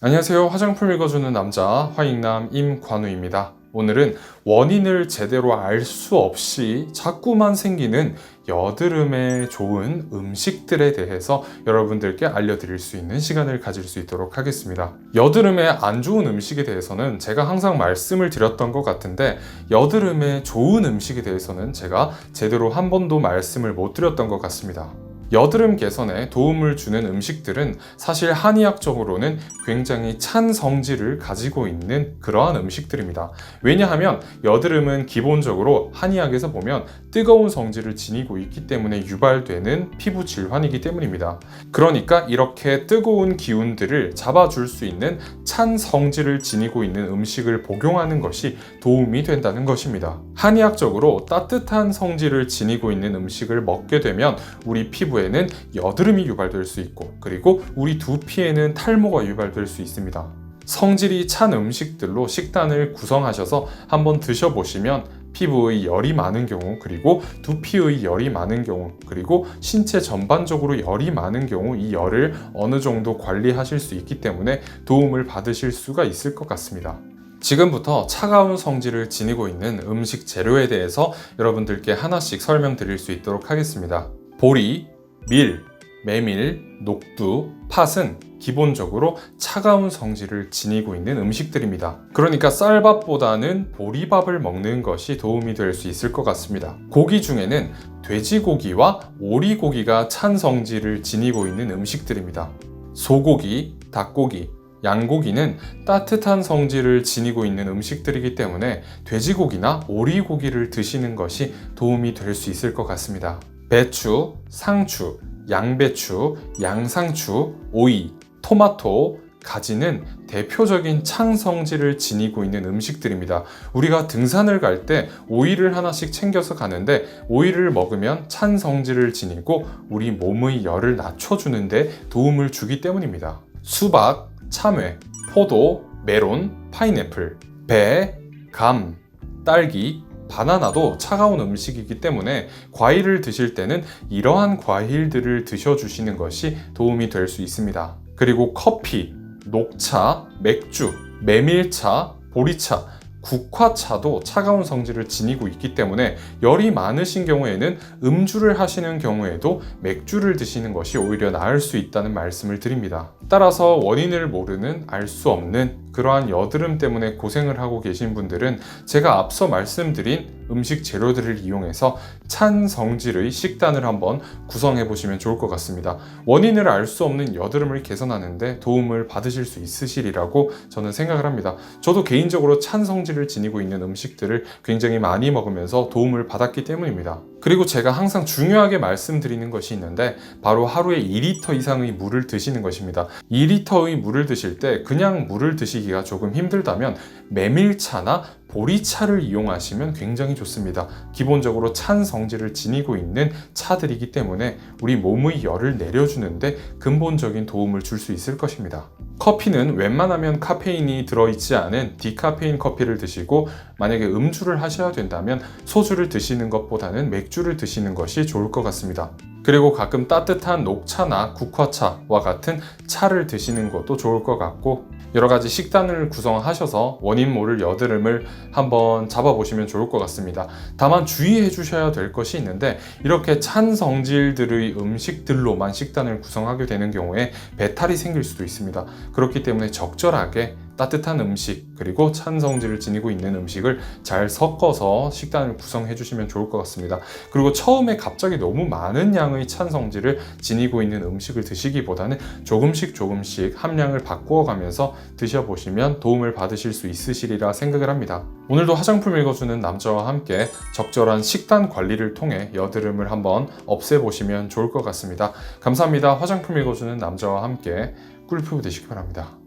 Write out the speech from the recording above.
안녕하세요. 화장품 읽어주는 남자 화익남 임관우입니다. 오늘은 원인을 제대로 알 수 없이 자꾸만 생기는 여드름에 좋은 음식들에 대해서 여러분들께 알려드릴 수 있는 시간을 가질 수 있도록 하겠습니다. 여드름에 안 좋은 음식에 대해서는 제가 항상 말씀을 드렸던 것 같은데, 여드름에 좋은 음식에 대해서는 제가 제대로 한 번도 말씀을 못 드렸던 것 같습니다. 여드름 개선에 도움을 주는 음식들은 사실 한의학적으로는 굉장히 찬 성질을 가지고 있는 그러한 음식들입니다. 왜냐하면 여드름은 기본적으로 한의학에서 보면 뜨거운 성질을 지니고 있기 때문에 유발되는 피부 질환이기 때문입니다. 그러니까 이렇게 뜨거운 기운들을 잡아줄 수 있는 찬 성질을 지니고 있는 음식을 복용하는 것이 도움이 된다는 것입니다. 한의학적으로 따뜻한 성질을 지니고 있는 음식을 먹게 되면 우리 피부에는 여드름이 유발될 수 있고, 그리고 우리 두피에는 탈모가 유발될 수 있습니다. 성질이 찬 음식들로 식단을 구성하셔서 한번 드셔보시면 피부의 열이 많은 경우, 그리고 두피의 열이 많은 경우, 그리고 신체 전반적으로 열이 많은 경우 이 열을 어느 정도 관리하실 수 있기 때문에 도움을 받으실 수가 있을 것 같습니다. 지금부터 차가운 성질을 지니고 있는 음식 재료에 대해서 여러분들께 하나씩 설명드릴 수 있도록 하겠습니다. 보리, 밀, 메밀, 녹두, 팥은 기본적으로 차가운 성질을 지니고 있는 음식들입니다. 그러니까 쌀밥보다는 보리밥을 먹는 것이 도움이 될 수 있을 것 같습니다. 고기 중에는 돼지고기와 오리고기가 찬 성질을 지니고 있는 음식들입니다. 소고기, 닭고기, 양고기는 따뜻한 성질을 지니고 있는 음식들이기 때문에 돼지고기나 오리고기를 드시는 것이 도움이 될 수 있을 것 같습니다. 배추, 상추, 양배추, 양상추, 오이, 토마토, 가지는 대표적인 찬 성질을 지니고 있는 음식들입니다. 우리가 등산을 갈 때 오이를 하나씩 챙겨서 가는데, 오이를 먹으면 찬 성질을 지니고 우리 몸의 열을 낮춰주는 데 도움을 주기 때문입니다. 수박, 참외, 포도, 메론, 파인애플, 배, 감, 딸기, 바나나도 차가운 음식이기 때문에 과일을 드실 때는 이러한 과일들을 드셔주시는 것이 도움이 될 수 있습니다. 그리고 커피, 녹차, 맥주, 메밀차, 보리차, 국화차도 차가운 성질을 지니고 있기 때문에 열이 많으신 경우에는 음주를 하시는 경우에도 맥주를 드시는 것이 오히려 나을 수 있다는 말씀을 드립니다. 따라서 원인을 모르는, 알 수 없는 그러한 여드름 때문에 고생을 하고 계신 분들은 제가 앞서 말씀드린 음식 재료들을 이용해서 찬 성질의 식단을 한번 구성해 보시면 좋을 것 같습니다. 원인을 알 수 없는 여드름을 개선하는데 도움을 받으실 수 있으시리라고 저는 생각을 합니다. 저도 개인적으로 찬 성질을 지니고 있는 음식들을 굉장히 많이 먹으면서 도움을 받았기 때문입니다. 그리고 제가 항상 중요하게 말씀드리는 것이 있는데, 바로 하루에 2리터 이상의 물을 드시는 것입니다. 2리터의 물을 드실 때 그냥 물을 드시기가 조금 힘들다면 메밀차나 보리차를 이용하시면 굉장히 좋습니다. 기본적으로 찬 성질을 지니고 있는 차들이기 때문에 우리 몸의 열을 내려주는데 근본적인 도움을 줄 수 있을 것입니다. 커피는 웬만하면 카페인이 들어있지 않은 디카페인 커피를 드시고, 만약에 음주를 하셔야 된다면 소주를 드시는 것보다는 맥주를 드시는 것이 좋을 것 같습니다. 그리고 가끔 따뜻한 녹차나 국화차와 같은 차를 드시는 것도 좋을 것 같고, 여러 가지 식단을 구성하셔서 원인 모를 여드름을 한번 잡아보시면 좋을 것 같습니다. 다만 주의해 주셔야 될 것이 있는데, 이렇게 찬 성질들의 음식들로만 식단을 구성하게 되는 경우에 배탈이 생길 수도 있습니다. 그렇기 때문에 적절하게 따뜻한 음식, 그리고 찬 성질을 지니고 있는 음식을 잘 섞어서 식단을 구성해 주시면 좋을 것 같습니다. 그리고 처음에 갑자기 너무 많은 양의 찬 성질을 지니고 있는 음식을 드시기보다는 조금씩 함량을 바꾸어 가면서 드셔보시면 도움을 받으실 수 있으시리라 생각을 합니다. 오늘도 화장품 읽어주는 남자와 함께 적절한 식단 관리를 통해 여드름을 한번 없애보시면 좋을 것 같습니다. 감사합니다. 화장품 읽어주는 남자와 함께 꿀피부 되시기 바랍니다.